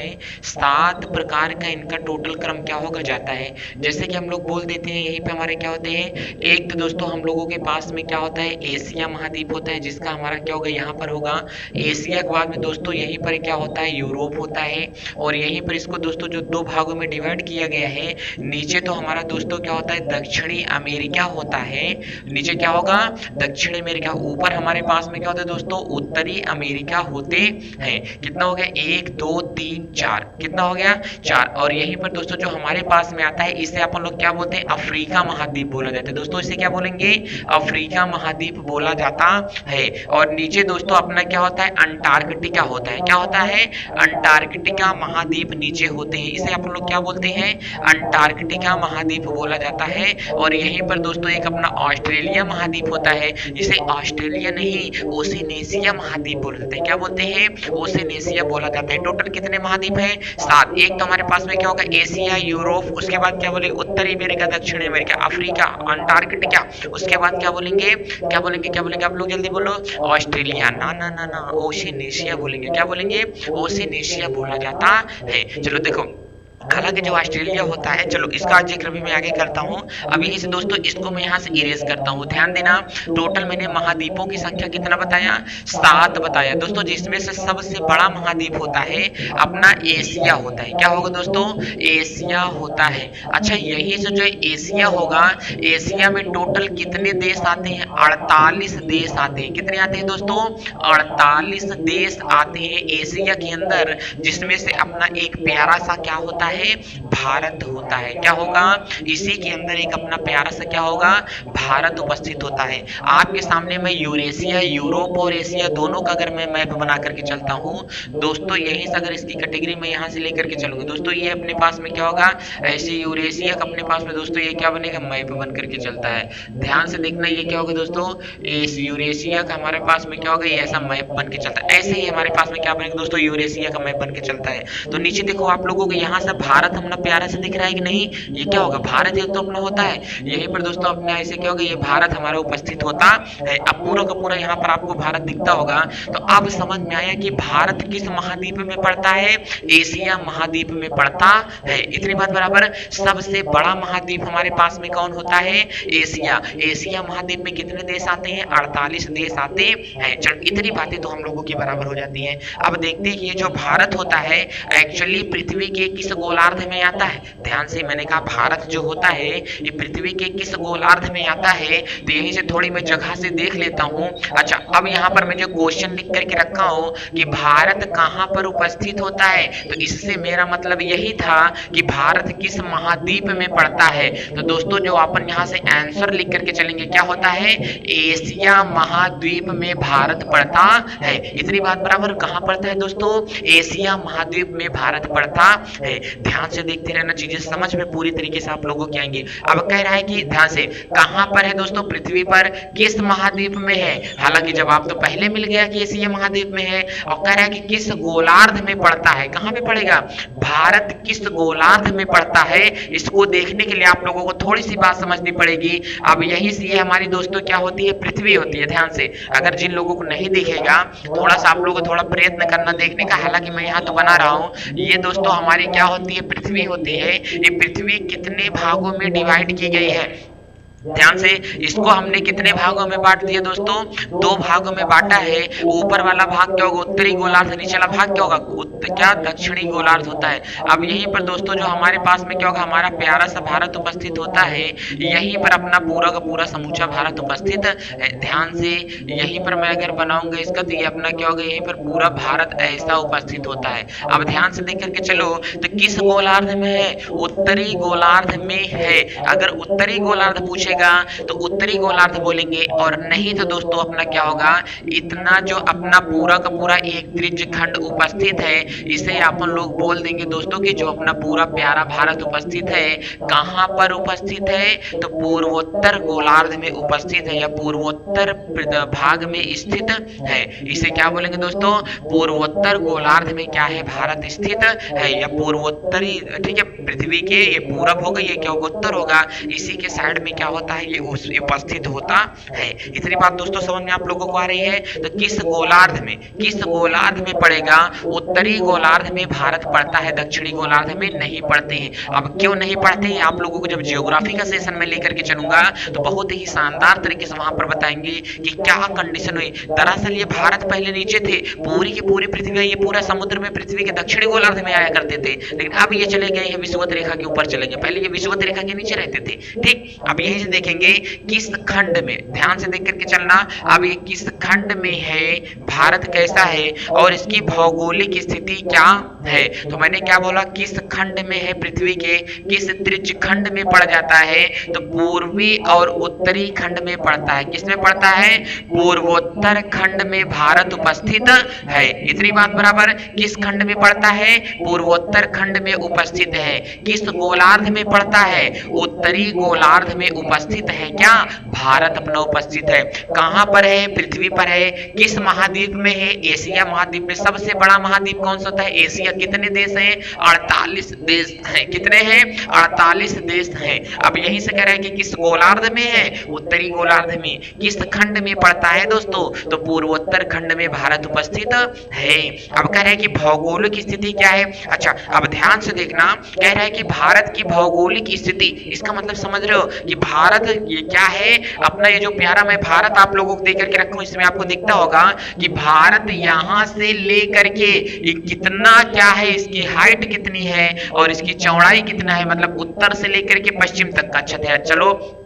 है 7 प्रकार का इनका टोटल क्रम क्या होगा जाता है। जैसे कि हम लोग बोल देते हैं यहीं पे हमारे क्या होते हैं, एक तो दोस्तों हम लोगों के पास में क्या होता है एशिया महाद्वीप होता है, जिसका हमारा क्या होगा यहाँ पर होगा एशिया के बाद में दोस्तों यहीं पर क्या होता है यूरोप होता है। और यहीं पर इसको दोस्तों जो दो भागों में डिवाइड किया गया है, नीचे तो हमारा दोस्तों क्या होता है दक्षिणी अमेरिका होता है, नीचे क्या होगा दक्षिण अमेरिका, ऊपर हमारे पास में क्या होता है दोस्तों उत्तरी अमेरिका होते हैं। कितना हो गया 1 2 3 4, कितना हो गया 4। और यहीं पर दोस्तों जो हमारे पास में आता है इसे अपन लोग क्या बोलते हैं अफ्रीका महाद्वीप बोला जाता है दोस्तों, इसे क्या बोलेंगे अफ्रीका महाद्वीप बोला जाता है। और नीचे दोस्तों अपना क्या होता है अंटार्कटिका होता है, क्या होता है अंटार्कटिका महाद्वीप नीचे होते हैं, इसे अपन लोग क्या बोलते हैं अंटार्कटिका महाद्वीप बोला जाता है। और यहीं पर दोस्तों एक अपना ऑस्ट्रेलिया महाद्वीप होता है, जिसे ऑस्ट्रेलिया नहीं ओशिनेशिया महाद्वीप बोला जाता है, क्या बोलते हैं ओशिनेशिया बोला जाता है। टोटल कितने महाद्वीप हैं 7। एक तो हमारे पास में क्या होगा एशिया यूरोप, उसके बाद क्या बोलेंगे उत्तरी अमेरिका दक्षिण अमेरिका अफ्रीका अंटार्कटिका, उसके बाद क्या बोलेंगे क्या बोलेंगे क्या बोलेंगे आप लोग जल्दी बोलो ऑस्ट्रेलिया, ना ना ना ना ओशिनेशिया बोलेंगे, क्या बोलेंगे ओशिनेशिया बोला जाता है। चलो देखो हालांकि जो ऑस्ट्रेलिया होता है, चलो इसका जिक्र भी मैं आगे करता हूँ। अब यहीं से दोस्तों इसको मैं यहाँ से इरेज करता हूँ, ध्यान देना। टोटल मैंने महाद्वीपों की संख्या कितना बताया 7 बताया दोस्तों, जिसमें से सबसे बड़ा महाद्वीप होता है अपना एशिया होता है, क्या होगा दोस्तों एशिया होता है। अच्छा यही से जो एशिया होगा, एशिया में टोटल कितने देश आते हैं 48 देश आते हैं, कितने आते हैं दोस्तों 48 देश आते हैं एशिया के अंदर, जिसमें से अपना एक प्यारा सा क्या होता है भारत होता है, क्या होगा इसी के अंदर एक अपना प्यारा सा क्या होगा भारत उपस्थित होता है। आपके सामने मैं यूरेशिया यूरोप और एशिया दोनों का अगर मैं मैप बना करके चलता हूँ दोस्तों, यहीं से अगर इसकी कैटेगरी में यहाँ से लेकर के चलूंगा दोस्तों, ये अपने पास में क्या होगा ऐसे यूरेशिया का अपने पास में दोस्तों ये क्या बनेगा मैप बन करके चलता है। ध्यान से देखना ये क्या होगा दोस्तों इस यूरेशिया का हमारे पास में क्या होगा ये ऐसा मैप बन के चलता है। ऐसे ही हमारे पास में क्या बनेगा दोस्तों यूरेशिया का मैप बन के चलता है। तो नीचे देखो आप लोगों को यहाँ से भारत अपना प्यारा से दिख रहा है कि नहीं, ये क्या होगा भारत ये तो अपना होता है, यहीं पर दोस्तों अपने ऐसे क्या होगा ये भारत हमारा उपस्थित होता है। अब पूरा का पूरा यहाँ पर आपको भारत दिखता होगा। तो अब समझ में आया कि भारत किस महाद्वीप में पड़ता है एशिया महाद्वीप में पड़ता है। इतनी बात बराबर। सबसे बड़ा महाद्वीप हमारे पास में कौन होता है एशिया। एशिया महाद्वीप में कितने देश आते हैं 48 देश आते हैं। चलो इतनी बातें तो हम लोगों की बराबर हो जाती हैं। अब देखते हैं कि ये जो भारत होता है एक्चुअली पृथ्वी के किस गोलार्ध में आता है। ध्यान से मैंने कहा भारत जो होता है ये पृथ्वी के किस गोलार्ध में आता है, तो यहीं से थोड़ी मैं जगह से देख लेता हूँ। अच्छा अब यहाँ पर मैं जो क्वेश्चन लिख करके रखा हूँ कि भारत कहाँ पर उपस्थित होता है, तो इससे मेरा मतलब यही था कि भारत किस महाद्वीप में पड़ता है। तो दोस्तों जो अपन यहाँ से आंसर लिख करके चलेंगे क्या होता है एशिया महाद्वीप में भारत पड़ता है। इतनी बात बराबर। कहाँ पड़ता है दोस्तों एशिया महाद्वीप में भारत पड़ता है। ध्यान से देखते रहना, चीजें समझ में पूरी तरीके से आप लोगों की आएंगी। अब कह रहा है कि ध्यान से कहां पर है दोस्तों पृथ्वी पर किस महाद्वीप में है। हालांकि जवाब तो पहले मिल गया कि एशिया महाद्वीप में है, और कह रहा है कि किस गोलार्ध में पड़ता है। कहां पे पड़ेगा भारत किस गोलार्ध में पड़ता है, इसको देखने के लिए आप लोगों को थोड़ी सी बात समझनी पड़ेगी। अब यही से ये हमारी दोस्तों क्या होती है पृथ्वी होती है। ध्यान से अगर जिन लोगों को नहीं दिखेगा थोड़ा सा आप लोगों को थोड़ा प्रयत्न करना देखने का, हालांकि मैं यहाँ तो बना रहा हूँ। ये दोस्तों हमारी क्या होती है पृथ्वी होती है। ये पृथ्वी कितने भागों में डिवाइड की गई है। ध्यान से इसको हमने कितने भागों में बांट दिया दोस्तों 2 भागों में बांटा है। ऊपर वाला भाग क्या होगा उत्तरी गोलार्ध, नीचे वाला भाग क्या होगा क्या दक्षिणी गोलार्ध होता है। अब यहीं पर दोस्तों जो हमारे पास में क्या होगा हमारा प्यारा सा भारत उपस्थित होता है, यहीं पर अपना पूरा का पूरा समूचा भारत उपस्थित है। ध्यान से यहीं पर मैं अगर बनाऊंगा इसका तो ये अपना क्या होगा यहीं पर पूरा भारत ऐसा उपस्थित होता है। अब ध्यान से देख करके चलो तो किस गोलार्ध में है उत्तरी गोलार्ध में है। अगर उत्तरी गोलार्ध पूछे तो उत्तरी गोलार्ध बोलेंगे, और नहीं तो दोस्तों अपना क्या होगा इतना जो अपना पूरा का पूरा एक त्रिज्य खंड उपस्थित है इसे अपन लोग बोल देंगे दोस्तों कि जो अपना पूरा प्यारा भारत उपस्थित है कहां पर उपस्थित है तो पूर्वोत्तर गोलार्ध में उपस्थित है या पूर्वोत्तर भाग में स्थित है। इसे क्या बोलेंगे दोस्तों पूर्वोत्तर गोलार्ध में क्या है भारत स्थित है या पूर्वोत्तरी। ठीक है पृथ्वी के ये पूरब होगा ये क्या होगा उत्तर होगा, इसी के साइड में क्या होता है ये उपस्थित होता है। इतनी बात दोस्तों समझ में आप लोगों को आ रही है। तो किस गोलार्ध में पड़ेगा उत्तरी गोलार्ध में भारत पड़ता है, दक्षिणी गोलार्ध में नहीं पड़ते हैं। अब क्यों नहीं पड़ते हैं, आप लोगों को जब जियोग्राफी का सेशन में लेकर के चलूंगा तो बहुत ही शानदार तरीके से वहां पर बताएंगे कि क्या कंडीशन हुई। दरअसल ये भारत पहले नीचे थे, पूरी की पूरी पृथ्वी, ये पूरा समुद्र में पृथ्वी के दक्षिणी गोलार्ध में आया करते थे, लेकिन अब ये चले गए हैं विषुवत रेखा के ऊपर चले गए, पहले ये विषुवत रेखा के नीचे रहते थे। ठीक, अब यही से देखेंगे किस खंड में, ध्यान से देख करके चलना, अब ये किस खंड में है, भारत कैसा है और इसकी भौगोलिक स्थिति क्या है। तो मैंने क्या बोला, किस खंड में है पृथ्वी के, किस त्रिज्य खंड में पड़ जाता है, तो पूर्वी और उत्तरी खंड में पड़ता है। किसमें पड़ता है, पूर्वोत्तर खंड में भारत उपस्थित है। इतनी बात बराबर। किस खंड में पड़ता है, पूर्वोत्तर खंड में उपस्थित है। किस गोलार्ध में पड़ता है, उत्तरी गोलार्ध में उपस्थित है। क्या, भारत अपना उपस्थित है। कहां पर है, पृथ्वी पर है। किस महाद्वीप में है, एशिया महाद्वीप में। सबसे बड़ा महाद्वीप कौन सा होता है, एशिया। कितने देश हैं, 48 देश हैं। कितने हैं, 48 देश हैं। अब यहीं से कह रहे हैं कि किस गोलार्ध में है, उत्तरी गोलार्ध में। किस खंड में पड़ता है दोस्तों, तो पूर्वोत्तर खंड में भारत उपस्थित है। अब कह रहे हैं कि भौगोलिक स्थिति क्या है। अच्छा, अब ध्यान से देखना, कह रहा है कि भारत की भौगोलिक स्थिति, इसका मतलब समझ रहे हो कि भारत ये क्या है, अपना ये जो प्यारा मैं भारत आप लोगों को देकर के रखा हूं, इसमें आपको दिखता होगा कि भारत यहां से लेकर के कितना क्या है, इसकी हाइट कितनी है और इसकी चौड़ाई कितना है, मतलब उत्तर से लेकर के पश्चिम तक का। अच्छा चलो,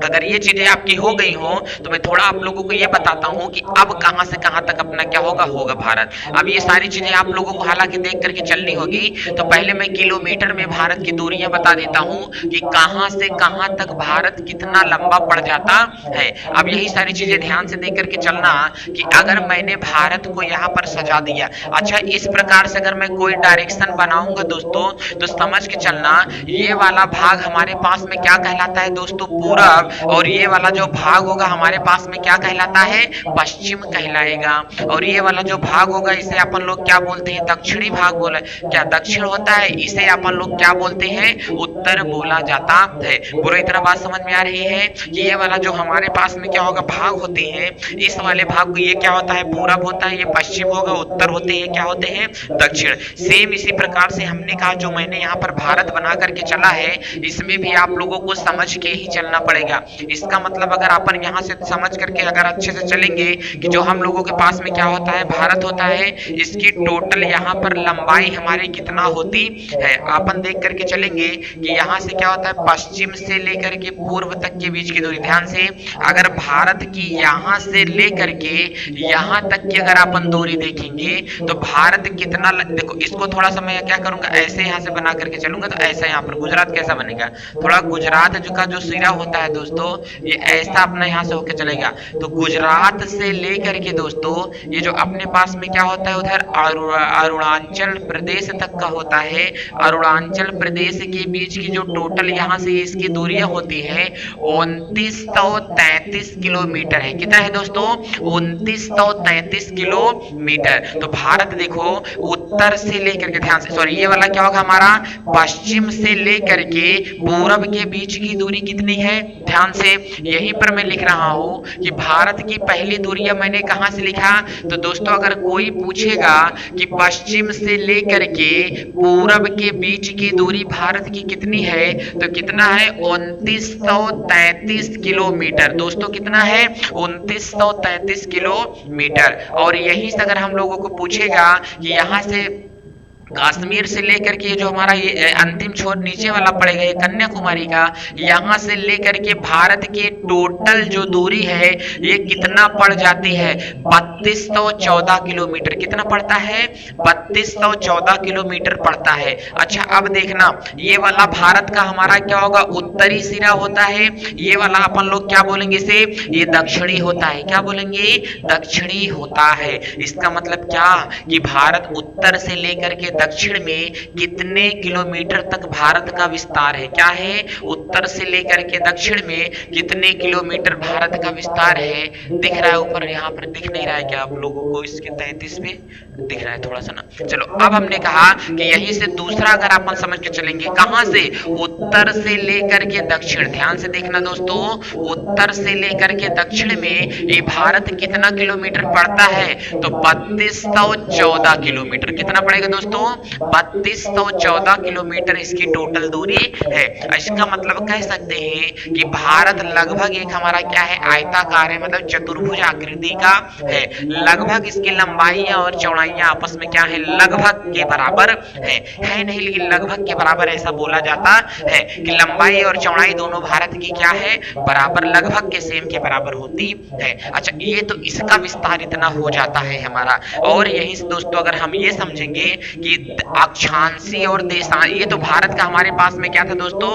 अगर ये चीजें आपकी हो गई हो तो मैं थोड़ा आप लोगों को ये बताता हूं कि अब कहां से कहां तक अपना क्या होगा भारत। अब ये सारी चीजें आप लोगों को हालांकि देख करके चलनी होगी, तो पहले मैं किलोमीटर में भारत की दूरियां बता देता हूं कि कहां से कहां तक भारत कितना लंबा पड़ जाता है। अब यही सारी चीजें ध्यान से देख करके चलना कि अगर मैंने भारत को यहाँ पर सजा दिया, अच्छा इस प्रकार से अगर मैं कोई डायरेक्शन बनाऊंगा दोस्तों, तो समझ के चलना ये वाला भाग हमारे पास में क्या कहलाता है दोस्तों, पूरब, और ये वाला जो भाग होगा हमारे पास में क्या कहलाता है, पश्चिम कहलाएगा। और ये वाला जो भाग होगा इसे अपन लोग क्या बोलते हैं, दक्षिणी भाग बोला, क्या दक्षिण होता है, इसे अपन लोग क्या बोलते हैं, उत्तर बोला जाता है। पूरी तरह बात समझ में आ रही है कि ये वाला जो हमारे पास में क्या होगा भाग होते हैं, इस वाले भाग को ये क्या होता है, पूरब होता है, ये पश्चिम होगा, उत्तर होते हैं क्या होते हैं, दक्षिण। सेम इसी प्रकार से हमने कहा जो मैंने यहाँ पर भारत बना करके चला है, इसमें भी आप लोगों को समझ के ही चलना पड़ेगा। इसका मतलब अगर अपन यहाँ से समझ करके अगर अच्छे से चलेंगे कि जो हम लोगों के पास में क्या होता है, भारत होता है, इसकी टोटल यहाँ पर लंबाई हमारी कितना होती है, अपन देख करके चलेंगे कि यहाँ से क्या होता है, पश्चिम से लेकर के पूर्व तक के बीच की दूरी। ध्यान से, अगर भारत की यहाँ से लेकर के यहाँ तक की अगर अपन दूरी देखेंगे तो भारत कितना, देखो इसको थोड़ा सा मैं क्या करूंगा, ऐसे यहाँ से बना करके चलूंगा तो ऐसा यहाँ पर गुजरात कैसा बनेगा, थोड़ा गुजरात का जो सिरा होता है दोस्तों, ये ऐसा अपना यहाँ से होकर चलेगा। तो गुजरात से लेकर के दोस्तों ये जो अपने पास में क्या होता है, उधर अरुणाचल प्रदेश तक का होता है। अरुणाचल प्रदेश के बीच की जो टोटल यहाँ से इसकी दूरियां होती है 2933 किलोमीटर है। कितना है दोस्तों, 2933 किलोमीटर। तो भारत देखो उत्तर से लेकर के, ध्यान से, सॉरी ये वाला क्या होगा हमारा, पश्चिम से लेकर के पूरब के बीच की दूरी कितनी है, ध्यान से यहीं पर मैं लिख रहा हूं कि भारत की पहली दूरियां मैंने कहां से लिखा, तो दोस्तों अगर कोई पूछेगा कि पश्चिम से लेकर के पूरब के बीच की दूरी भारत की कितनी है, तो कितना है, 2933 किलोमीटर। दोस्तों कितना है, 2933 किलोमीटर। और यहीं से अगर हम लोगों को पूछेगा कि यहां से कश्मीर से लेकर के जो हमारा ये अंतिम छोर नीचे वाला पड़ेगा, ये कन्याकुमारी का, यहां से लेकर के भारत के टोटल जो दूरी है ये कितना पड़ जाती है, 3214 किलोमीटर। कितना पड़ता है, 3214 किलोमीटर पड़ता है। अच्छा अब देखना, ये वाला भारत का हमारा क्या होगा, उत्तरी सिरा होता है, ये वाला अपन लोग क्या बोलेंगे इसे, ये दक्षिणी होता है। क्या बोलेंगे, दक्षिणी होता है। इसका मतलब क्या कि भारत उत्तर से लेकर के दक्षिण में कितने किलोमीटर तक भारत का विस्तार है, क्या है, उत्तर से लेकर के दक्षिण में कितने किलोमीटर भारत का विस्तार है। दिख रहा है ऊपर, यहाँ पर दिख नहीं रहा है क्या आप लोगों को, इसके 33 में दिख रहा है थोड़ा सा ना। चलो अब हमने कहा कि यहीं से दूसरा अगर अपन समझ के चलेंगे, कहां से, उत्तर से लेकर के दक्षिण। ध्यान से देखना दोस्तों, उत्तर से लेकर के दक्षिण में ये भारत कितना किलोमीटर पड़ता है, तो 3214 किलोमीटर। कितना पड़ेगा दोस्तों, 3214 किलोमीटर इसकी टोटल दूरी है। इसका मतलब कह सकते हैं कि भारत लगभग एक हमारा क्या है, आयताकार है, मतलब चतुर्भुज आकृति का है। लगभग इसकी लंबाइयां और चौड़ाइयां आपस में क्या है, लगभग के बराबर है नहीं, लेकिन लगभग के बराबर ऐसा बोला जाता है कि लंबाई और चौड़ाई दोनों भारत की क्या है, बराबर, लगभग के सेम के बराबर होती है। अच्छा, ये तो इसका विस्तार इतना हो जाता है हमारा। और यहीं से दोस्तों अगर हम ये समझेंगे कि अक्षांशीय और देशांश, ये तो भारत का हमारे पास में क्या था दोस्तों,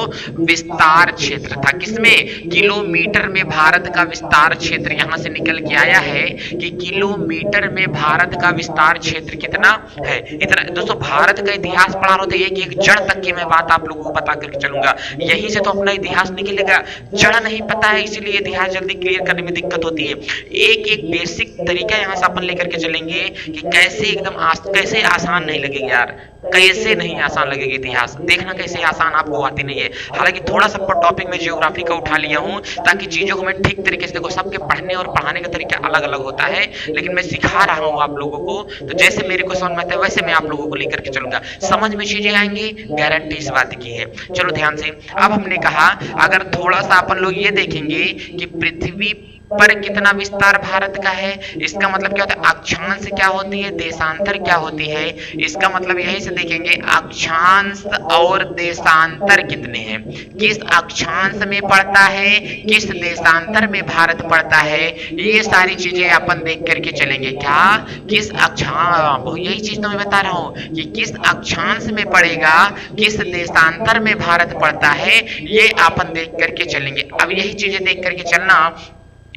विस्तार क्षेत्र था। किसमें, किलोमीटर में भारत का विस्तार क्षेत्र यहां से निकल के आया है कि किलोमीटर में भारत का विस्तार क्षेत्र कितना है, इतना। दोस्तों भारत का इतिहास पढ़ा रहा था, एक एक जड़ तक की मैं बात आप लोगों को बता करके चलूंगा, यहीं से तो अपना इतिहास निकलेगा। जड़ नहीं पता है इसीलिए इतिहास जल्दी क्लियर करने में दिक्कत होती है। एक एक बेसिक तरीका यहां से अपन लेकर के चलेंगे कि कैसे एकदम कैसे आसान नहीं लगेगा यार, कैसे नहीं आसान लगेगा इतिहास, देखना कैसे आसान आपको आती नहीं है। हालांकि थोड़ा सा टॉपिक में जियोग्राफी का उठा लिया हूं ताकि चीजों को मैं ठीक तरीके से, देखो सबके पढ़ने और पढ़ाने का तरीका अलग अलग होता है, लेकिन मैं सिखा रहा हूं आप लोगों को, तो जैसे मेरे को समझ में आता है वैसे मैं आप लोगों को लेकर के चलूंगा, समझ में चीजें आएंगी, गारंटी इस बात की है। चलो ध्यान से, अब हमने कहा अगर थोड़ा सा अपन लोग ये देखेंगे कि पृथ्वी पर कितना विस्तार भारत का है, इसका मतलब क्या होता है, अक्षांश क्या होती है, देशांतर क्या होती है, इसका मतलब यही से देखेंगे अक्षांश और देशांतर कितने हैं, किस अक्षांश में पड़ता है, किस देशांतर में भारत पड़ता है, ये सारी चीजें अपन देख करके चलेंगे। क्या, किस अक्षांश, यही चीज तो मैं बता रहा हूं कि किस अक्षांश में पड़ेगा, किस देशांतर में भारत पड़ता है, ये अपन देख करके चलेंगे। अब यही चीजें देख करके चलना।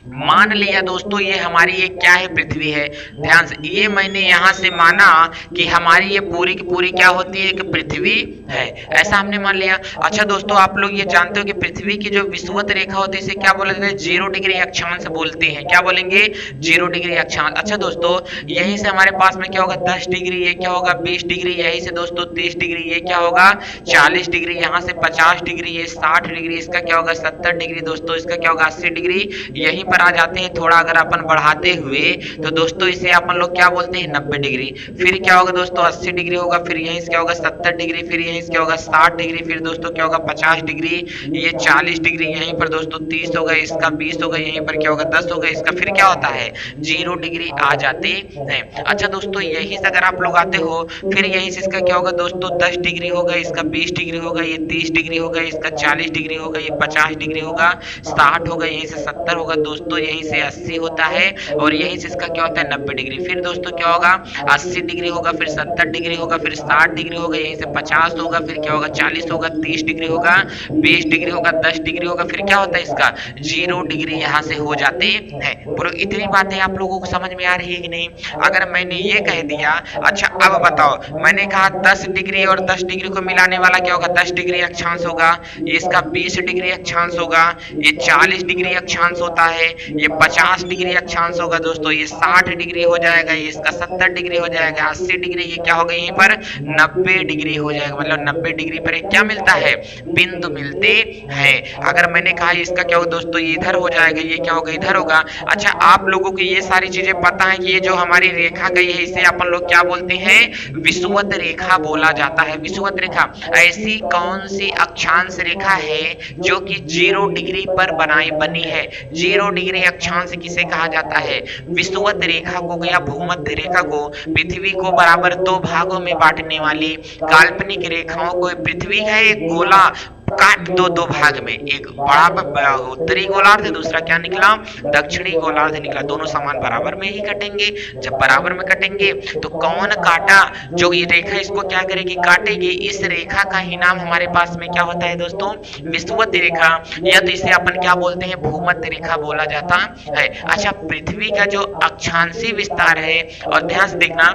मान लिया दोस्तों ये हमारी ये क्या है, पृथ्वी है, ध्यान से, ये मैंने यहां से माना कि हमारी ये पूरी की पूरी क्या होती है, कि पृथ्वी है, ऐसा हमने मान लिया। अच्छा दोस्तों आप लोग ये जानते हो कि पृथ्वी की जो विषुवत रेखा होती है इसे क्या बोलते हैं, 0 डिग्री अक्षांश बोलते हैं, क्या बोलेंगे, 0 डिग्री अक्षांश। अच्छा दोस्तों यहीं से हमारे पास में क्या होगा, 10 डिग्री, ये क्या होगा 20 डिग्री, यहीं से दोस्तों 30 डिग्री, ये क्या होगा 40 डिग्री, यहाँ से 50 डिग्री, ये 60 डिग्री, इसका क्या होगा 70 डिग्री, दोस्तों इसका क्या होगा 80 डिग्री, यहीं पर आ जाते हैं। थोड़ा अगर अपन बढ़ाते हुए तो दोस्तों इसे अपन लोग क्या बोलते हैं 90 डिग्री, फिर क्या होगा दोस्तों 80 डिग्री होगा, फिर यहीं से क्या होगा 70 डिग्री, फिर यहीं से क्या होगा 60 डिग्री, फिर दोस्तों क्या होगा 50 डिग्री, ये 40 डिग्री, यहीं पर दोस्तों 30 होगा, इसका 20 होगा, यहीं पर क्या होगा 10 होगा, इसका फिर क्या होता है 0 डिग्री आ जाते हैं। अच्छा दोस्तों यहीं से अगर आप लोग आते हो फिर यहीं से इसका क्या होगा दोस्तों 10 डिग्री होगा, इसका 20 डिग्री होगा, ये 30 डिग्री होगा, इसका 40 डिग्री होगा, ये 50 डिग्री होगा, 60 होगा, यहीं से 70 होगा दोस्तों, यहीं से 80 होता है, और यहीं से इसका क्या होता है 90 डिग्री, फिर दोस्तों क्या होगा 80 डिग्री होगा, फिर 70 डिग्री होगा, फिर 60 डिग्री होगा, यहीं से 50 होगा, फिर क्या होगा 40 होगा, 30 डिग्री होगा, 20 डिग्री होगा, 10 डिग्री होगा, फिर क्या होता है इसका 0 डिग्री यहाँ से हो जाते हैं। पूरा इतनी बातें आप लोगों को समझ में आ रही है कि नहीं? अगर मैंने ये कह दिया, अच्छा अब बताओ, मैंने कहा 10 डिग्री और 10 डिग्री को मिलाने वाला क्या होगा 10 डिग्री अक्षांश होगा, ये इसका 20 डिग्री अक्षांश होगा, ये 40 डिग्री अक्षांश होता है, ये 50 डिग्री अक्षांश होगा दोस्तों, ये 60 डिग्री हो जाएगा, ये इसका 70 डिग्री हो जाएगा, 80 डिग्री, ये क्या होगा यहीं पर 90 डिग्री हो जाएगा। मतलब 90 डिग्री पर क्या मिलता है, बिंदु मिलते हैं। अगर मैंने कहा इसका क्या होगा दोस्तों, ये इधर हो जाएगा, ये क्या होगा इधर होगा। अच्छा आप लोगों को ये सारी चीजें पता है कि ये जो हमारी रेखा गई है इसे अपन लोग क्या बोलते हैं, विषुवत रेखा बोला जाता है। विषुवत रेखा ऐसी कौन सी अक्षांश रेखा है जो कि 0 डिग्री पर बनी है। 0 डिग्री अक्षांश किसे कहा जाता है, विषुवत रेखा को या भूमध्य रेखा को, पृथ्वी को बराबर 2 भागों में बांटने वाली काल्पनिक रेखाओं को, पृथ्वी का एक गोला काट दो भाग में, एक बड़ा उत्तरी गोलार्ध, दूसरा क्या निकला दक्षिणी गोलार्ध निकला, दोनों समान बराबर में ही कटेंगे। जब बराबर में कटेंगे तो कौन काटा, जो ये रेखा इसको क्या करेगी काटेगी, इस रेखा का ही नाम हमारे पास में क्या होता है दोस्तों, विषुवत रेखा, या तो इसे अपन क्या बोलते हैं भूमध्य रेखा बोला जाता है। अच्छा पृथ्वी का जो अक्षांशीय विस्तार है, और ध्यान से देखना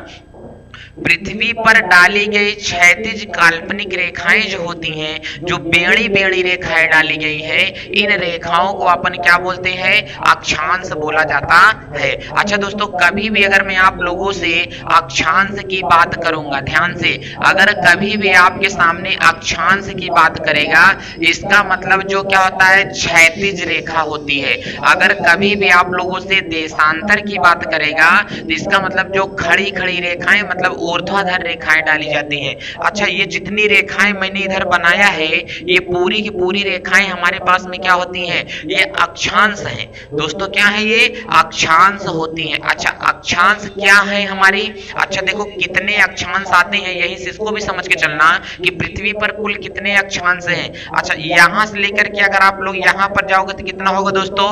पृथ्वी पर डाली गई क्षैतिज काल्पनिक रेखाएं जो होती हैं, जो बेड़ी बेड़ी रेखाएं डाली गई है, इन रेखाओं को अपन क्या बोलते हैं, अक्षांश बोला जाता है। अच्छा दोस्तों, कभी भी अगर मैं आप लोगों से अक्षांश की बात करूंगा, ध्यान से, अगर कभी भी आपके सामने अक्षांश की बात करेगा, इसका मतलब जो क्या होता है, क्षैतिज रेखा होती है। अगर कभी भी आप लोगों से देशांतर की बात करेगा, तो इसका मतलब जो खड़ी खड़ी रेखाएं, मतलब ऊर्ध्वाधर रेखाएं डाली जाती हैं। अच्छा, ये जितनी रेखाएं मैंने इधर बनाया है, ये पूरी की पूरी रेखाएं हमारे पास में क्या होती हैं, ये अक्षांश हैं दोस्तों। क्या है ये, अक्षांश होती हैं। अच्छा, अक्षांश क्या है हमारी, अच्छा देखो कितने अक्षांश आते हैं, यही से इसको भी समझ के चलना कि पृथ्वी पर कुल कितने अक्षांश हैं। अच्छा, यहां से लेकर के अगर आप लोग यहां पर जाओगे तो कितना होगा दोस्तों,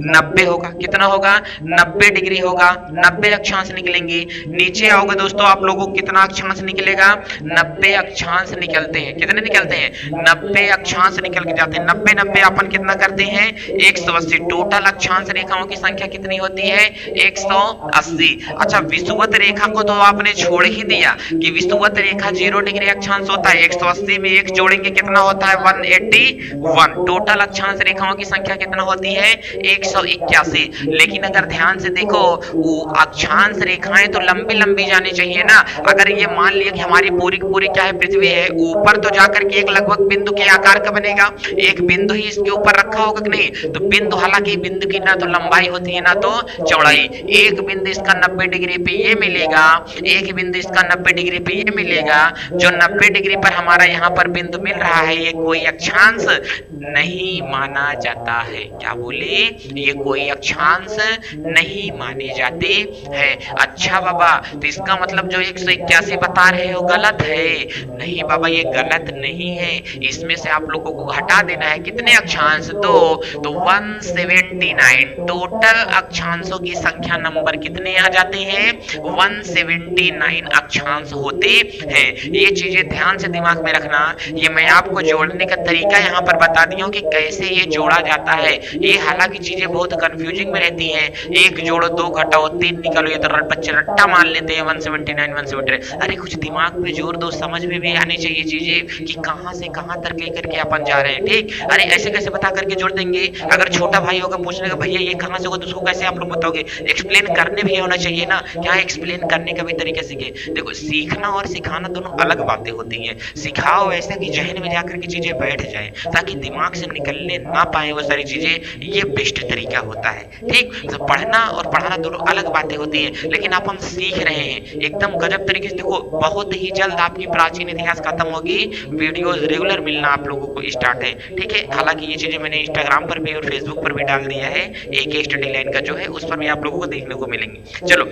90 होगा। कितना होगा, 90 डिग्री होगा, 90 अक्षांश निकलेंगे। नीचे आओगे दोस्तों, आप लोगों को कितना अक्षांश निकलेगा, 90 अक्षांश निकलते हैं। कितने निकलते हैं, 90 अक्षांश निकल के जाते हैं। 90 90 अपन कितना करते हैं, 180। टोटल अक्षांश रेखाओं की संख्या कितनी होती है, 180। अच्छा, विषुवत रेखा को तो आपने छोड़ ही दिया कि विषुवत रेखा 0 डिग्री अक्षांश होता है। 180 में 1 जोड़ेंगे कितना होता है, 181। टोटल अक्षांश रेखाओं की संख्या कितना होती है, 181। लेकिन अगर ध्यान से देखो, अक्षांश रेखाएं तो लंबी लंबी जानी चाहिए ना। अगर ये मान लिया कि हमारी पूरी की पूरी क्या है, पृथ्वी है, ऊपर तो जाकर के एक लगभग बिंदु के आकार का बनेगा, एक बिंदु ही इसके ऊपर रखा होगा कि नहीं, तो बिंदु, हालांकि बिंदु की ना तो लंबाई होती है ना तो चौड़ाई। एक बिंदु इसका 90 डिग्री पे ये मिलेगा, एक बिंदु इसका 90 डिग्री पे ये मिलेगा। जो 90 डिग्री पर हमारा यहाँ पर बिंदु मिल रहा है, ये कोई अक्षांश नहीं माना जाता है। क्या बोले, ये कोई अक्षांश नहीं माने जाते हैं। अच्छा बाबा, तो इसका मतलब जो 181 बता रहे हो गलत है। नहीं बाबा, ये गलत नहीं है, इसमें से आप लोगों को घटा देना है। कितने अक्षांश, दो, तो 179। टोटल अक्षांशों की संख्या नंबर कितने आ जाते हैं, 179 अक्षांश होते हैं। ये चीजें ध्यान से दिमाग में रखना। ये मैं आपको जोड़ने का तरीका यहाँ पर बता दिया हूँ कि कैसे ये जोड़ा जाता है। ये हालांकि चीजें बहुत कंफ्यूजिंग में रहती हैं, एक जोड़ो, दो घटाओ, तीन निकालो, ये तो बच्चे रट्टा मान लेते हैं 179 179। अरे कुछ दिमाग में जोर दो, समझ में भी आनी चाहिए चीजें कि कहां से कहां तक लेकर के अपन जा रहे हैं। ठीक, अरे ऐसे कैसे बता करके जोड़ देंगे। अगर छोटा भाई होगा पूछने का, भैया ये कहां से होगा, तो उसको कैसे आप लोग बताओगे, एक्सप्लेन करने भी होना चाहिए ना। क्या एक्सप्लेन करने का भी तरीका सीखे। देखो, सीखना और सिखाना दोनों अलग बातें होती हैं। सिखाओ ऐसे कि जहन में जाकर के चीजें बैठ जाए, ताकि दिमाग से निकलने ना पाए वो सारी चीजें, ये बेस्ट तरीका होता है। ठीक, तो पढ़ना और पढ़ाना दोनों अलग बातें होती है, लेकिन आप हम सीख रहे हैं एकदम गजब तरीके से। देखो, बहुत ही जल्द आपकी प्राचीन इतिहास खत्म होगी, वीडियोस रेगुलर मिलना आप लोगों को स्टार्ट है। ठीक है, हालांकि ये चीजें मैंने इंस्टाग्राम पर भी और फेसबुक पर भी डाल दिया है, एक स्टडी लाइन का जो है उस पर भी आप लोगों को देखने को मिलेंगे। चलो,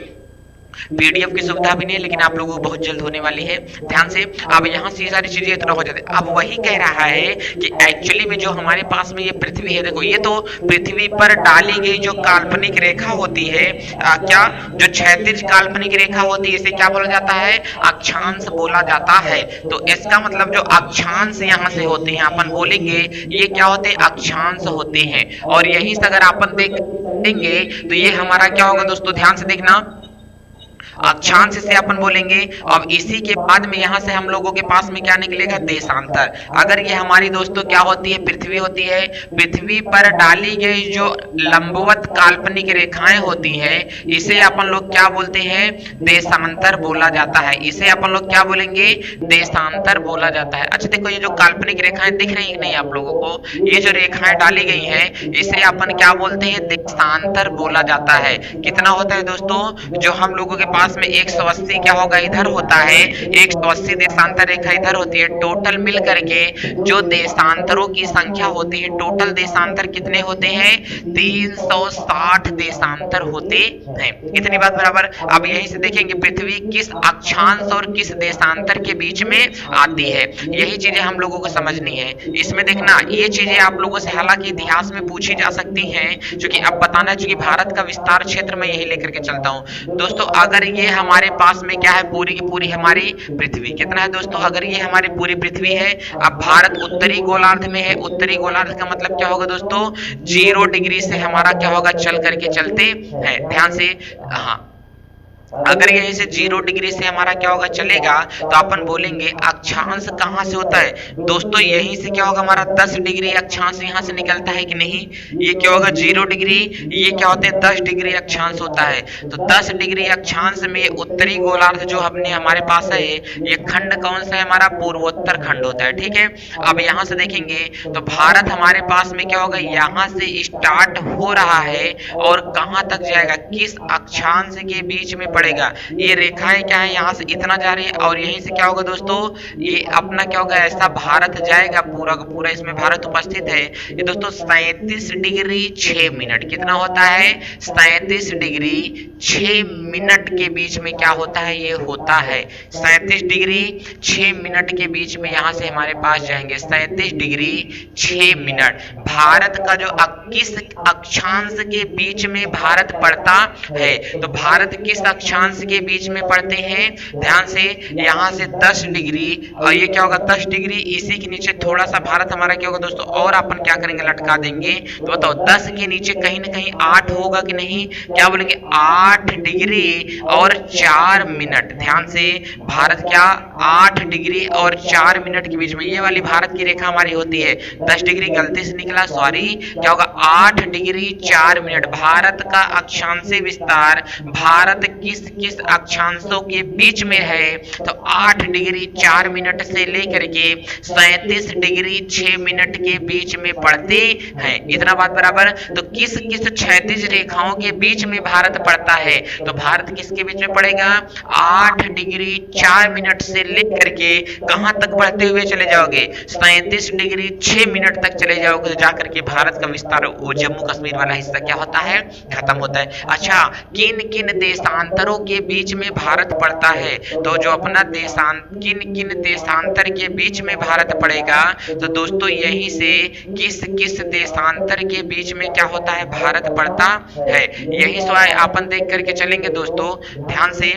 पीडीएफ की सुविधा भी नहीं है, लेकिन आप लोगों को बहुत जल्द होने वाली है। ध्यान से, अब यहाँ से ये सारी चीजें इतना हो जाती है। अब वही कह रहा है कि एक्चुअली में जो हमारे पास में ये पृथ्वी है, देखो ये तो पृथ्वी पर डाली गई जो काल्पनिक रेखा होती है, क्या, जो क्षैतिज काल्पनिक रेखा होती है, इसे क्या बोला जाता है, अक्षांश बोला जाता है। तो इसका मतलब जो अक्षांश यहाँ से होते हैं, अपन बोलेंगे ये क्या होते हैं, अक्षांश होते हैं। और यहीं से अगर अपन देखेंगे तो ये हमारा क्या होगा दोस्तों, ध्यान से देखना, अक्षांश से अपन बोलेंगे। अब इसी के बाद में यहां से हम लोगों के पास में क्या निकलेगा, देशांतर। अगर ये हमारी दोस्तों क्या होती है, पृथ्वी होती है, पृथ्वी पर डाली गई जो लंबवत काल्पनिक रेखाएं होती हैं, इसे अपन लोग क्या बोलते हैं, देशांतर बोला जाता है। इसे अपन लोग क्या बोलेंगे, देशांतर बोला जाता है। अच्छा देखो, ये जो काल्पनिक रेखाएं दिख रही है नहीं आप लोगों को, ये जो रेखाएं डाली गई हैं, इसे अपन क्या बोलते हैं, देशांतर बोला जाता है। कितना होता है दोस्तों, जो हम लोगों के पास में 180 क्या होगा, इधर होता है, 180 देशांतर रेखा इधर होती है। टोटल मिल करके जो देशांतरों की संख्या होती है, टोटल देशांतर कितने होते हैं, 360 देशांतर होते हैं। इतनी बात बराबर। अब यहीं से देखेंगे पृथ्वी किस अक्षांश और किस देशांतर के बीच में आती है, यही चीजें हम लोगों को समझनी है। इसमें देखना, ये चीजें आप लोगों से हालांकि इतिहास में पूछी जा सकती हैं, क्योंकि अब बताना है, क्योंकि भारत का विस्तार क्षेत्र में यही लेकर के चलता हूं दोस्तों। अगर ये हमारे पास में क्या है, पूरी की पूरी हमारी पृथ्वी कितना है दोस्तों, अगर ये हमारी पूरी पृथ्वी है, अब भारत उत्तरी गोलार्ध में है, उत्तरी गोलार्ध का मतलब क्या होगा दोस्तों, 0 डिग्री से हमारा क्या होगा, चल करके चलते हैं। ध्यान से, हाँ अगर यहीं से 0 डिग्री से हमारा क्या होगा चलेगा, तो अपन बोलेंगे अक्षांश कहाँ से होता है दोस्तों, यहीं से क्या होगा हमारा 10 डिग्री अक्षांश यहाँ से निकलता है कि नहीं। ये क्या होगा 0 डिग्री, ये क्या होते हैं 10 डिग्री अक्षांश होता है। तो 10 डिग्री अक्षांश में उत्तरी गोलार्ध जो हमने हमारे पास है, ये खंड कौन सा है हमारा, पूर्वोत्तर खंड होता है। ठीक है, अब यहाँ से देखेंगे तो भारत हमारे पास में क्या होगा, यहाँ से स्टार्ट हो रहा है और कहाँ तक जाएगा, किस अक्षांश के बीच में पड़ेगा। ये रेखाएं क्या है, यहाँ से इतना जा रही है और यहीं से क्या होगा दोस्तों, ये अपना क्या होगा, ऐसा भारत जाएगा पूरा का पूरा, इसमें भारत उपस्थित है। ये दोस्तों 37 डिग्री 6 मिनट कितना होता है, 37 डिग्री 6 मिनट के बीच में क्या होता है, ये होता है 37 डिग्री 6 मिनट के बीच में यहाँ से हमारे पास जाएंगे 37 डिग्री 6 मिनट। भारत का जो किस अक्षांश के बीच में भारत पड़ता है, तो भारत किस अक्षांश के बीच में पड़ते हैं, ध्यान से, यहाँ से 10 डिग्री और ये क्या होगा 10 डिग्री, इसी के नीचे थोड़ा सा भारत हमारा क्या होगा दोस्तों, और अपन क्या करेंगे लटका देंगे। तो बताओ 10 के नीचे कहीं ना कहीं 8 होगा कि नहीं, क्या बोलेंगे 8 डिग्री और 4 मिनट। ध्यान से, भारत क्या 8 डिग्री और 4 मिनट के बीच में, ये वाली भारत की रेखा हमारी होती है। 10 डिग्री गलती से निकला, सॉरी, क्या होगा 8 डिग्री 4 मिनट। भारत का अक्षांशीय विस्तार भारत किस किस अक्षांशों के बीच में है, तो 8 डिग्री 4 मिनट से लेकर के 37 डिग्री 6 मिनट के बीच में पड़ते हैं। इतना बात बराबर। तो किस किस क्षैतिज रेखाओं के बीच में भारत पड़ता है, तो भारत किसके बीच में पड़ेगा, 8 डिग्री 4 मिनट से लेकर के कहां तक बढ़ते हुए चले जाओगे, 37 डिग्री 6 मिनट तक चले जाओगे, तो जाकर के भारत का विस्तार वो जम्मू कश्मीर वाला हिस्सा क्या होता है, खत्म होता है। अच्छा, किन किन देशांतरों के बीच में भारत पड़ता है, तो जो अपना किन किन देशांतर के बीच में भारत पड़ेगा, तो दोस्तों यहीं से किस किस देशांतर के बीच में क्या होता है, भारत पड़ता है। यही सवाल अपन देख करके चलेंगे दोस्तों ध्यान से।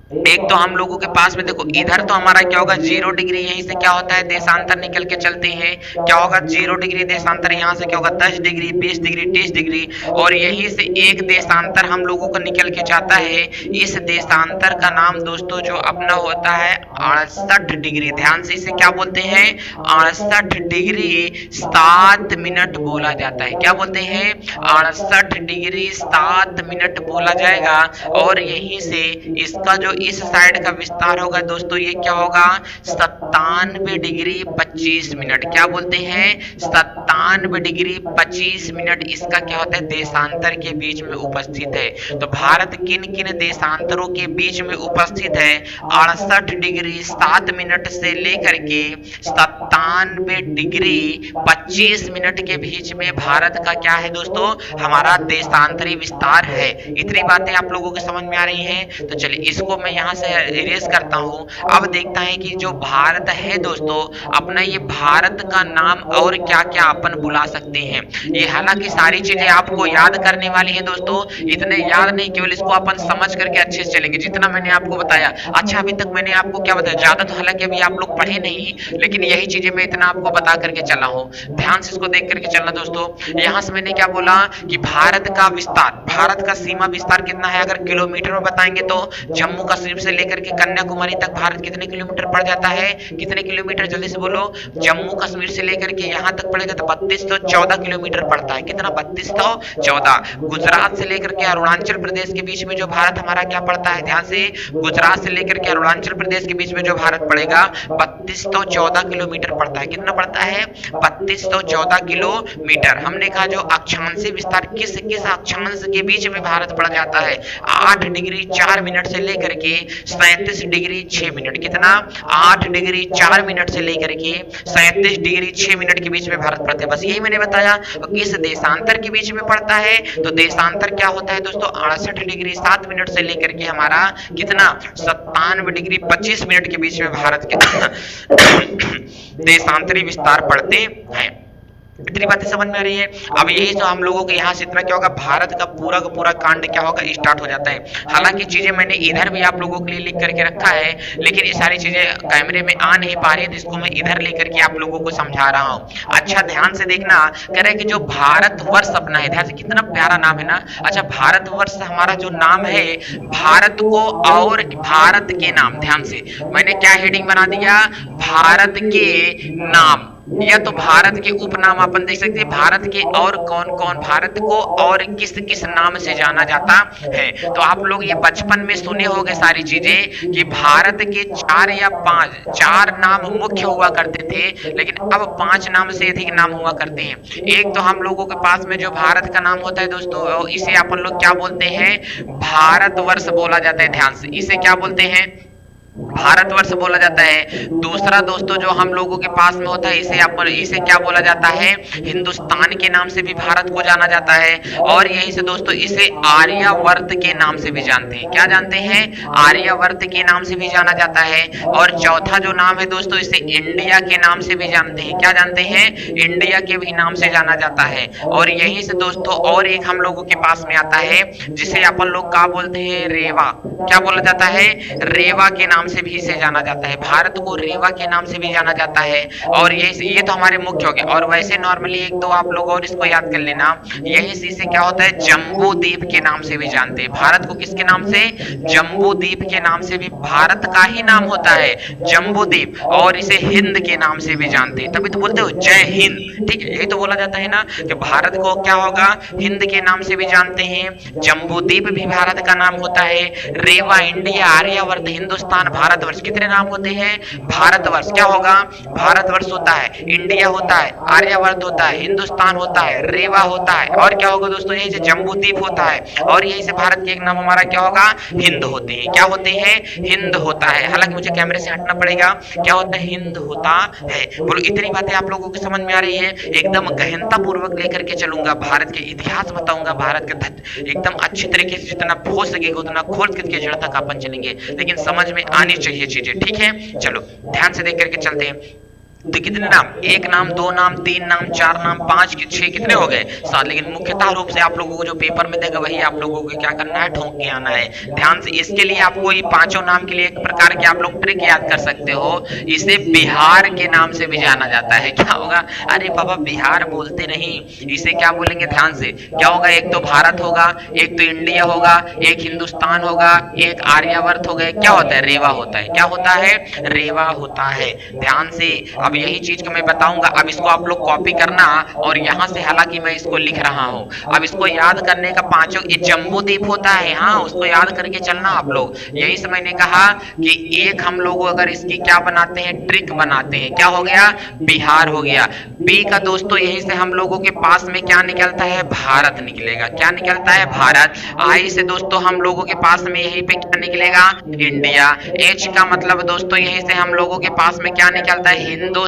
एक तो हम लोगों के पास में देखो, इधर तो हमारा क्या होगा 0 डिग्री, यहीं से क्या होता है देशांतर निकल के चलते हैं, क्या होगा 0 डिग्री देशांतर, यहाँ से क्या होगा 10 डिग्री 20 डिग्री 30 डिग्री, और यहीं से एक देशांतर हम लोगों को निकल के जाता है। इस देशांतर का नाम दोस्तों जो अपना होता है 68 डिग्री। ध्यान से इसे क्या बोलते हैं, 68 डिग्री 7 मिनट बोला जाता है। क्या बोलते हैं, 68 डिग्री 7 मिनट बोला जाएगा। और यहीं से इसका जो इस साइड का विस्तार होगा दोस्तों, ये क्या होगा 97 डिग्री 25 मिनट। क्या बोलते हैं, 97 डिग्री 25 मिनट इसका क्या होता है, देशांतर के बीच में उपस्थित है। तो भारत किन किन देशांतरों के बीच में उपस्थित है, 68 डिग्री 7 मिनट से लेकर के 97 डिग्री 25 मिनट के बीच में भारत का क्या है दोस्तों, हमारा देशांतरी विस्तार है। इतनी बातें आप लोगों को समझ में आ रही हैं। तो चलिए इसको मैं यहाँ से इरेज करता हूँ। अब देखता है कि जो भारत है दोस्तों अपना, ये भारत का नाम और क्या क्या अपन बुला सकते हैं। ये हालांकि सारी चीजें आपको याद करने वाली है दोस्तों, इतने याद नहीं, केवल इसको अपन समझ करके अच्छे से चलेंगे जितना मैंने आपको बताया। अच्छा, अभी तक मैंने आपको क्या बताया, ज्यादा तो हालांकि अभी आप लोग पढ़े नहीं, लेकिन यही चीजें मैं इतना आपको बता करके चला हूँ। ध्यान से इसको देख करके चलना दोस्तों। यहाँ से मैंने क्या बोला कि भारत का विस्तार, भारत का सीमा विस्तार कितना है, अगर किलोमीटर में बताएंगे तो जम्मू कश्मीर से लेकर के कन्याकुमारी तक भारत कितने किलोमीटर पड़ जाता है, कितने किलोमीटर, जल्दी से बोलो। जम्मू कश्मीर से लेकर के यहाँ तक पड़ेगा तो 3214 किलोमीटर पड़ता है। कितना, 3214। गुजरात से लेकर के अरुणाचल प्रदेश के बीच में जो भारत हमारा क्या पड़ता है, ध्यान से, गुजरात से लेकर के अरुणाचल प्रदेश के बीच में जो भारत पड़ेगा 3214 किलोमीटर पड़ता है। कितना पड़ता है, 3214 किलोमीटर। हमने कहा जो अक्षांशीय विस्तार किस किस अक्षांश के बीच में भारत पड़ जाता है, 8 डिग्री 4 मिनट से लेकर के 37 डिग्री 6 मिनट। कितना, 8 डिग्री 4 मिनट से लेकर के 37 डिग्री 6 मिनट के बीच में भारत पड़ता है। बस यही मैंने बताया। किस देशांतर के बीच में पड़ता है, तो देशांतर क्या होता है दोस्तों, 68 डिग्री 7 मिनट से लेकर के हमारा कितना, 97 डिग्री 25 मिनट के बीच में भारत के देशांतरी विस्तार पड़ते हैं। इतनी बातें समझ में आ रही है। अब यही तो हम लोगों के यहाँ से इतना क्या होगा, भारत का पूरा कांड क्या होगा, स्टार्ट हो जाता है। हालांकि चीजें मैंने इधर भी आप लोगों के लिए लिख करके रखा है, लेकिन ये सारी चीजें कैमरे में आ नहीं पा रही है, तो इसको मैं इधर लेकर के आप लोगों को समझा रहा हूँ। अच्छा ध्यान से देखना, कह रहे हैं कि जो भारतवर्ष अपना है, ध्यान से, कितना प्यारा नाम है ना। अच्छा, भारतवर्ष हमारा जो नाम है, भारत को और भारत के नाम, ध्यान से मैंने क्या हेडिंग बना दिया, भारत के नाम, या तो भारत के उपनाम अपन देख सकते हैं, भारत के और कौन कौन, भारत को और किस किस नाम से जाना जाता है। तो आप लोग ये बचपन में सुने होंगे सारी चीजें कि भारत के 4 या 5, 4 नाम मुख्य हुआ करते थे, लेकिन अब 5 नाम से अधिक नाम हुआ करते हैं। एक तो हम लोगों के पास में जो भारत का नाम होता है दोस्तों, इसे अपन लोग क्या बोलते हैं, भारतवर्ष बोला जाता है। ध्यान से, इसे क्या बोलते हैं, भारतवर्ष बोला जाता है। दूसरा दोस्तों जो हम लोगों के पास में होता है, इसे क्या बोला जाता है, हिंदुस्तान के नाम से भी भारत को जाना जाता है। और यही से दोस्तों इसे आर्यावर्त के नाम से भी जानते हैं। क्या जानते हैं, आर्यावर्त के नाम से भी जाना जाता है। और चौथा जो नाम है दोस्तों, इसे इंडिया के नाम से भी जानते हैं। क्या जानते हैं, इंडिया के भी नाम से जाना जाता है। और यही से दोस्तों और एक हम लोगों के पास में आता है, जिसे अपन लोग क्या बोलते हैं, रेवा। क्या बोला जाता है, रेवा के नाम से भी इसे जाना जाता है। भारत को रेवा के नाम से भी जाना जाता है। और ये तो हमारे मुख्य हो गए। और वैसे नॉर्मली एक दो आप लोग और इसको याद कर लेना, यही से इसे क्या होता है, जम्बू द्वीप के नाम से भी जानते हैं। भारत को किसके नाम से, जम्बू द्वीप के नाम से भी, भारत का ही नाम होता है जम्बू द्वीप। और इसे हिंद के नाम से भी जानते हैं, तभी तो बोलते हो जय हिंद। ठीक है, यही तो बोला जाता है ना कि भारत को क्या होगा, हिंद के नाम से भी जानते हैं। जम्बू द्वीप भी भारत का नाम होता है। रेवा, इंडिया, आर्यावर्त, हिंदुस्तान, भारतवर्ष, कितने नाम होते हैं, भारतवर्ष। क्या होगा, भारतवर्ष होता है, इंडिया होता है, आर्यावर्त होता है, हिंदुस्तान होता है, रेवा होता है, और क्या होगा दोस्तों, यही से जम्बू द्वीप होता है। और यही से भारत के एक नाम हमारा क्या होगा, हिंद होते हैं। क्या होते हैं, हिंद होता है। हालांकि मुझे कैमरे से हटना पड़ेगा, क्या होता है, हिंद होता है। बोलो, इतनी बातें आप लोगों को समझ में आ रही है। एकदम गहनता पूर्वक लेकर के चलूंगा, भारत के इतिहास बताऊंगा, भारत के एकदम अच्छी तरीके से, जितना हो सकेगा उतना खोल करके जड़ तक अपन चलेंगे, लेकिन समझ में आनी चाहिए चीजें। ठीक है, चलो ध्यान से देख करके चलते हैं। तो कितने नाम, एक नाम, दो नाम, तीन नाम, चार नाम, 5, 6, कितने हो गए, 7। लेकिन मुख्यतः रूप से आप लोगों को जो पेपर में देगा वही आप लोगों को क्या करना है, ठोक के आना है। ध्यान से, इसके लिए आपको ये पांचों नाम के लिए एक प्रकार के आप लोग ट्रिक याद कर सकते हो। इसे बिहार के नाम से भी जाना जाता है। क्या होगा, अरे बाबा बिहार बोलते नहीं, इसे क्या बोलेंगे, ध्यान से, क्या होगा, एक तो भारत होगा, एक तो इंडिया होगा, एक हिंदुस्तान होगा, एक आर्यावर्त हो गए, क्या होता है, रेवा होता है। क्या होता है, रेवा होता है। ध्यान से, अब यही चीज को मैं बताऊंगा। अब इसको आप लोग कॉपी करना, और यहां से, हालांकि मैं इसको लिख रहा हूं, अब इसको याद करने का पांचों, ये जम्बू द्वीप होता है, हाँ उसको याद करके चलना आप लोग। यही से मैंने कहा कि एक हम लोग अगर इसकी क्या बनाते हैं, ट्रिक बनाते हैं। क्या हो गया, बिहार हो गया। बी का दोस्तों यही से हम लोगों के पास में क्या निकलता है, भारत निकलेगा। क्या निकलता है, भारत। आई से दोस्तों हम लोगों के पास में यहीं पे क्या निकलेगा, इंडिया। एच का मतलब दोस्तों यहीं से हम लोगों के पास में क्या निकलता है, हिंदुस्तान।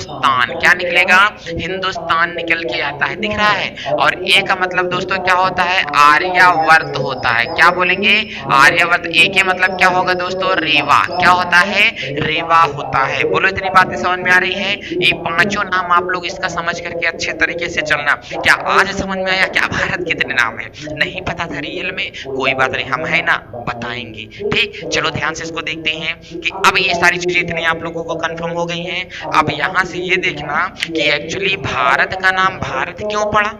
क्या निकलेगा, हिंदुस्तान निकल के आता है, दिख रहा है। और ए का मतलब दोस्तों क्या होता है, आर्यावर्त होता है। क्या बोलेंगे, आर्यावर्त। ए के मतलब क्या होगा दोस्तों, रेवा। क्या होता है, रेवा होता है। बोलो, इतनी बातें समझ में आ रही है। ये पांचों नाम आप लोग इसका समझ करके अच्छे तरीके से चलना। क्या आज समझ में आया, क्या भारत कितने नाम है, नहीं पता था रियल में, कोई बात नहीं, हम है ना, बताएंगे। ठीक, चलो ध्यान से इसको देखते हैं कि अब ये सारी चीजें इतनी आप लोगों को कंफर्म हो गई हैं। अब यहां से ये देखना कि एक्चुअली भारत का नाम भारत क्यों पड़ा,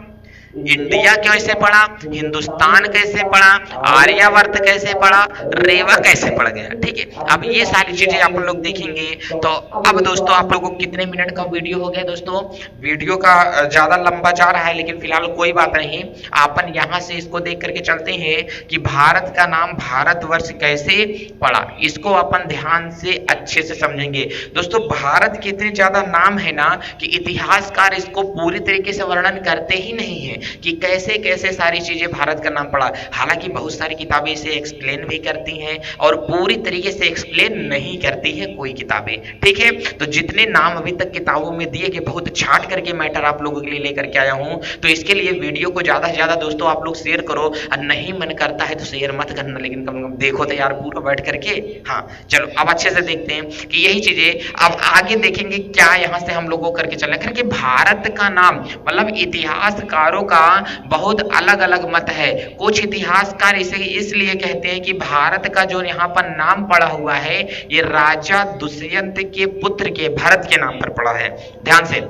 इंडिया कैसे पड़ा, हिंदुस्तान कैसे पड़ा, आर्यावर्त कैसे पड़ा, रेवा कैसे पड़ गया। ठीक है, अब ये सारी चीजें आप लोग देखेंगे। तो अब दोस्तों आप लोगों को कितने मिनट का वीडियो हो गया दोस्तों, वीडियो का ज्यादा लंबा जा रहा है, लेकिन फिलहाल कोई बात नहीं, अपन यहां से इसको देख करके चलते हैं कि भारत का नाम भारतवर्ष कैसे पड़ा। इसको अपन ध्यान से अच्छे से समझेंगे दोस्तों। भारत के इतने ज्यादा नाम है ना कि इतिहासकार इसको पूरी तरीके से वर्णन करते ही नहीं है। कि कैसे कैसे सारी चीजें भारत का नाम पड़ा। हालांकि बहुत सारी किताबें इसे एक्सप्लेन भी करती हैं और पूरी तरीके से एक्सप्लेन नहीं करती है कोई किताबें, ठीक है। तो जितने नाम अभी तक किताबों में दिए गए, बहुत छाट करके मैटर आप लोगों के लिए लेकर के आया हूं, तो इसके लिए वीडियो को ज्यादा से ज्यादा दोस्तों आप लोग शेयर करो, और नहीं मन करता है तो शेयर मत करना, लेकिन कम से कम देखो तो यार पूरा बैठ करके। हाँ चलो अब अच्छे से देखते हैं कि यही चीजें अब आगे देखेंगे क्या यहां से हम लोगों करके चलना, क्योंकि भारत का नाम मतलब इतिहासकारों का बहुत अलग अलग मत है। कुछ इतिहासकार इसे इसलिए कहते हैं कि भारत का जो यहाँ पर नाम पड़ा हुआ है ये राजा दुष्यंत के पुत्र के भरत के नाम पर पड़ा है। ध्यान से,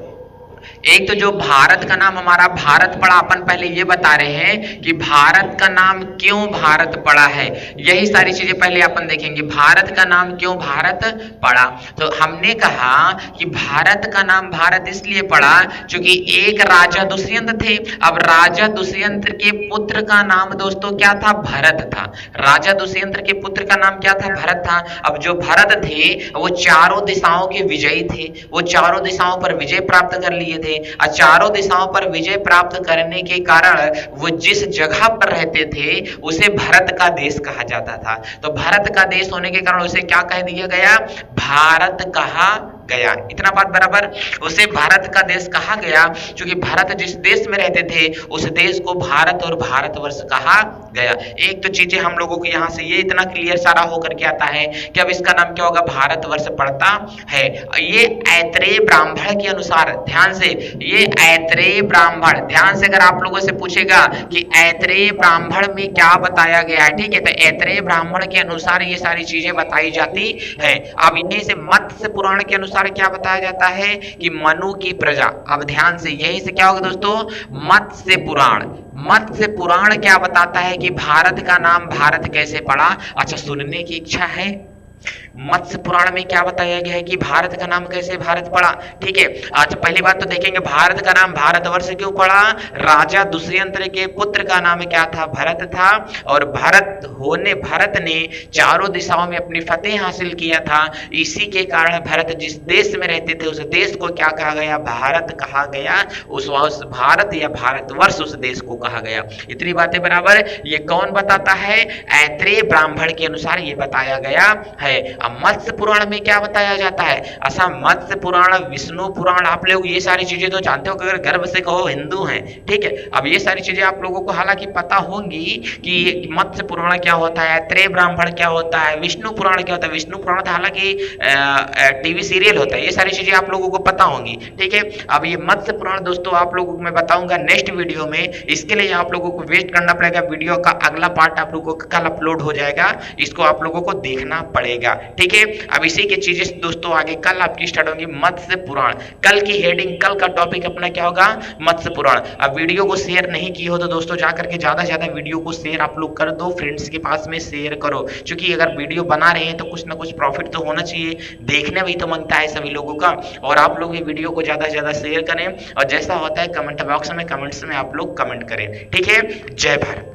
एक तो जो भारत का नाम हमारा भारत पड़ा, अपन पहले ये बता रहे हैं कि भारत का नाम क्यों भारत पड़ा है, यही सारी चीजें पहले अपन देखेंगे। भारत का नाम क्यों भारत पड़ा, तो हमने कहा कि भारत का नाम भारत इसलिए पड़ा क्योंकि एक राजा दुष्यंत थे। अब राजा दुष्यंत के पुत्र का नाम दोस्तों क्या था, भरत था। राजा दुष्यंत के पुत्र का नाम क्या था, भरत था। अब जो भरत थे वो चारों दिशाओं के विजयी थे, वो चारों दिशाओं पर विजय प्राप्त कर लिए थे। चारों दिशाओं पर विजय प्राप्त करने के कारण वो जिस जगह पर रहते थे उसे भारत का देश कहा जाता था। तो भारत का देश होने के कारण उसे क्या कह दिया गया, भारत कहा गया। इतना बात बराबर, उसे भारत का देश कहा गया क्योंकि भारत जिस देश में रहते थे उस देश को भारत और भारतवर्ष कहा गया। एक तो चीजें हम लोगों को यहाँ से ये इतना क्लियर सारा होकर के आता है कि अब इसका नाम क्या होगा, भारतवर्ष पड़ता है। ये ऐत्रेय ब्राह्मण के अनुसार, ध्यान से, ये ऐत्रेय ब्राह्मण, ध्यान से अगर आप लोगों से पूछेगा कि ऐत्रेय ब्राह्मण में क्या बताया गया है, ठीक है, तो ऐत्रेय ब्राह्मण के अनुसार ये सारी चीजें बताई जाती है। अब यहीं से मत्स्य पुराण के अनुसार क्या बताया जाता है कि मनु की प्रजा। अब ध्यान से, यहीं से क्या होगा दोस्तों, मत्स्य पुराण। मत्स्य पुराण क्या बताता है कि भारत का नाम भारत कैसे पड़ा। अच्छा सुनने की इच्छा है, मत्स्य पुराण में क्या बताया गया है कि भारत का नाम कैसे भारत पड़ा, ठीक है। अच्छा पहली बात तो देखेंगे भारत का नाम भारतवर्ष क्यों पड़ा, राजा दुष्यंत के पुत्र का नाम क्या था, भरत था। और भरत ने चारों दिशाओं में अपनी फतेह हासिल किया था, इसी के कारण भरत जिस देश में रहते थे उस देश को क्या कहा गया, भारत कहा गया। उस भारत या भारतवर्ष उस देश को कहा गया। इतनी बातें बराबर। ये कौन बताता है, ऐत्रेय ब्राह्मण के अनुसार ये बताया गया है। अब मत्स्य पुराण में क्या बताया जाता है, ऐसा मत्स्य पुराण, विष्णु पुराण, आप लोग ये सारी चीजें तो जानते हो कि अगर गर्व से कहो हिंदू हैं, ठीक है। अब ये सारी चीजें आप लोगों को हालांकि पता होंगी कि मत्स्य पुराण क्या होता है, ऐत्रेय ब्राह्मण क्या होता है, विष्णु पुराण क्या होता है। विष्णु पुराण तो हालांकि टीवी सीरियल होता है, ये सारी चीजें आप लोगों को पता होंगी, ठीक है। अब ये मत्स्य पुराण दोस्तों आप लोगों को मैं बताऊंगा नेक्स्ट वीडियो में, इसके लिए आप लोगों को वेट करना पड़ेगा। वीडियो का अगला पार्ट आप लोगों को कल अपलोड हो जाएगा, इसको आप लोगों को देखना पड़ेगा, ठीक है। अब इसी के चीजें दोस्तों आगे कल आपकी स्टार्ट होंगी, मत्स्य पुराण। कल की हेडिंग, कल का टॉपिक अपना क्या होगा, मत्स्य पुराण। अब वीडियो को शेयर नहीं किए हो तो दोस्तों जाकर के ज्यादा से ज्यादा वीडियो को शेयर आप लोग कर दो, फ्रेंड्स के पास में शेयर करो, क्योंकि अगर वीडियो बना रहे हैं तो कुछ ना कुछ प्रॉफिट तो होना चाहिए, देखने भी तो मांगता है सभी लोगों का। और आप लोग ये वीडियो को ज्यादा से ज्यादा शेयर करें, और जैसा होता है कमेंट बॉक्स में, कमेंट्स में आप लोग कमेंट करें, ठीक है। जय भारत।